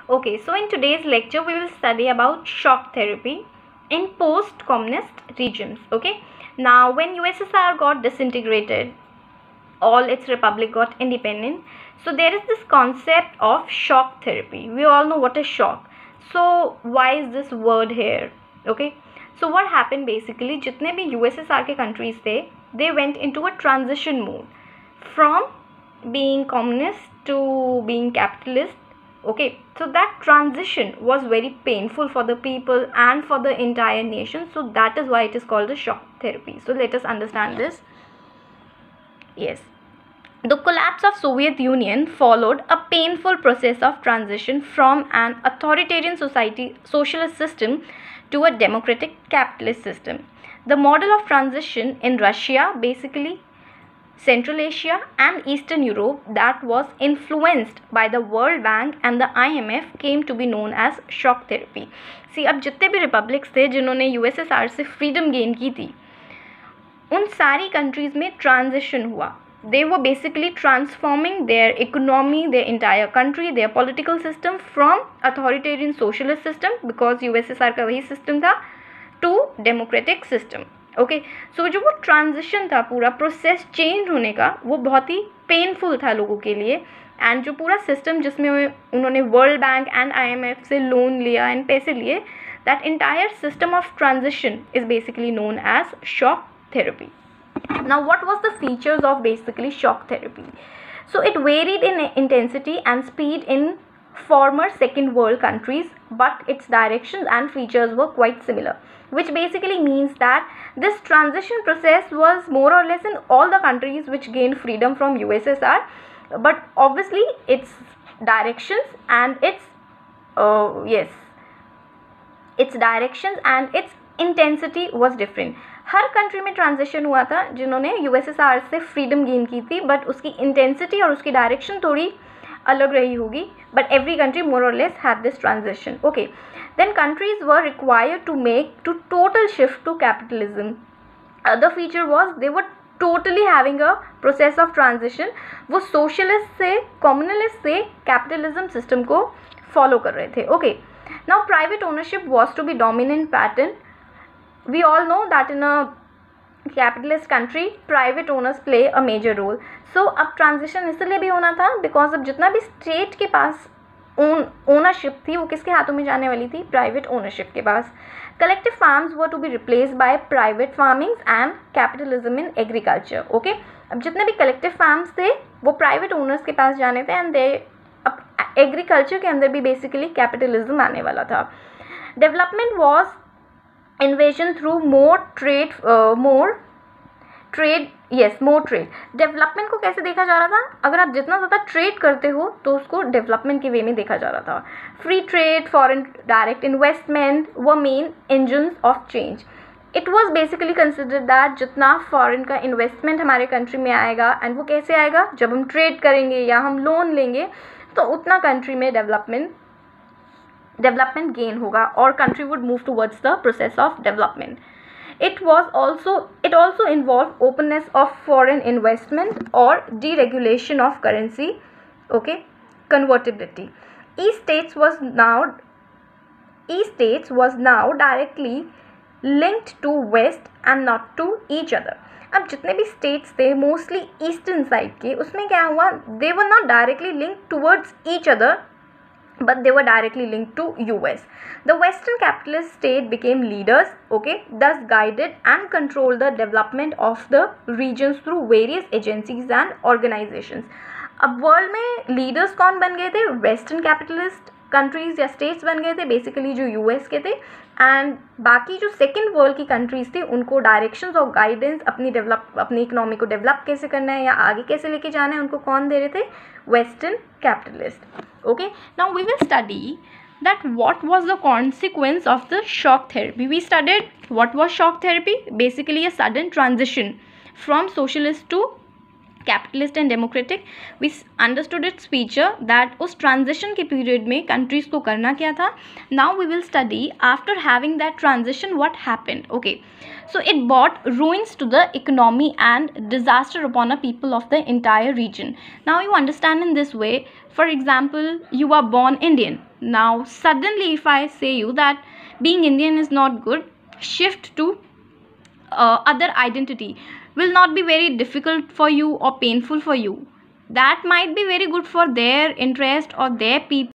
Okay, so in today's lecture we will study about shock therapy in post-communist regimes. Okay, now when USSR got disintegrated, all its republic got independent, so there is this concept of shock therapy. We all know what is shock. So why is this word here? Okay, so what happened basically, जितने भी USSR के countries थे, they went into a transition mode from being communist to being capitalist. Okay, so that transition was very painful for the people and for the entire nation, so that is why it is called the shock therapy. So let us understand this. Yes, the collapse of Soviet Union followed a painful process of transition from an authoritarian socialist system to a democratic capitalist system. The model of transition in Russia, basically Central Asia and Eastern Europe, that was influenced by the World Bank and the IMF, came to be known as shock therapy. See, अब जितने भी republics थे जिन्होंने USSR से freedom gain की थी, उन सारी कंट्रीज़ में ट्रांजिशन हुआ. They were basically transforming their economy, their entire country, their political system from authoritarian socialist system, because USSR का वही system था, to democratic system. ओके, सो जो वो ट्रांजिशन था, पूरा प्रोसेस चेंज होने का, वो बहुत ही पेनफुल था लोगों के लिए. एंड जो पूरा सिस्टम जिसमें उन्होंने वर्ल्ड बैंक एंड IMF से लोन लिया एंड पैसे लिए, that entire system of transition is basically known as shock therapy. Now what was the features of basically shock therapy? So it varied in intensity and speed in former second world countries, but its directions and features were quite similar, which basically means that this transition process was more or less in all the countries which gained freedom from USSR, but obviously its directions and its directions and its intensity was different. Her country में transition हुआ था जिन्होंने USSR से freedom gain की थी, but उसकी intensity और उसकी डायरेक्शन थोड़ी अलग रही होगी, but every country more or less had this transition. Okay, then countries were required to make to total shift to capitalism. Other feature was they were totally having a process of transition. वो socialist से communist से capitalism system को follow कर रहे थे. Okay, now private ownership was to be dominant pattern. We all know that in a capitalist country private owners play a major role. So अब transition इसलिए भी होना था बिकॉज अब जितना भी स्टेट के पास ओनरशिप थी वो किसके हाथों में जाने वाली थी? प्राइवेट ओनरशिप के पास. Collective farms were to be replaced by private farmings and capitalism in agriculture. Okay, अब जितने भी कलेक्टिव फार्म्स थे वो प्राइवेट ओनर्स के पास जाने थे, एंड दे अब एग्रीकल्चर के अंदर भी बेसिकली कैपिटलिज्म आने वाला था. Development was invasion through more trade. Development को कैसे देखा जा रहा था? अगर आप जितना ज़्यादा ट्रेड करते हो तो उसको डेवलपमेंट के वे में देखा जा रहा था. Free trade, foreign direct investment were main engines of change. It was basically considered that जितना फॉरेन का इन्वेस्टमेंट हमारे कंट्री में आएगा, एंड वो कैसे आएगा? जब हम ट्रेड करेंगे या हम लोन लेंगे, तो उतना कंट्री में डेवलपमेंट गेन होगा और country would move towards the process of development. It also involved openness of foreign investment or deregulation of currency. Okay, convertibility. Each states was now directly linked to West and not to each other. अब जितने भी states थे mostly eastern side के, उसमें क्या हुआ? They were not directly linked towards each other, but they were directly linked to US. The Western capitalist state became leaders, okay, thus guided and controlled the development of the regions through various agencies and organizations. अब world में leaders कौन बन गए थे? Western capitalist countries या states बन गए थे, बेसिकली जो US के थे, एंड बाकी जो सेकेंड वर्ल्ड की कंट्रीज थी उनको डायरेक्शंस और गाइडेंस अपनी इकोनॉमी को डेवलप कैसे करना है या आगे कैसे लेके जाना है, उनको कौन दे रहे थे? Western capitalist. Okay, now we will study that what was the consequence of the shock therapy. We studied what was shock therapy. Basically a sudden transition from socialist to capitalist and democratic. We understood its feature that उस transition के period में countries को करना क्या था. Now we will study after having that transition what happened. Okay, so it brought ruins to the economy and disaster upon a people of the entire region. Now you understand in this way. For example, you are born Indian. Now suddenly if I say you that being Indian is not good, shift to other identity will not be very difficult for you or painful for you. That might be very good for their interest or their people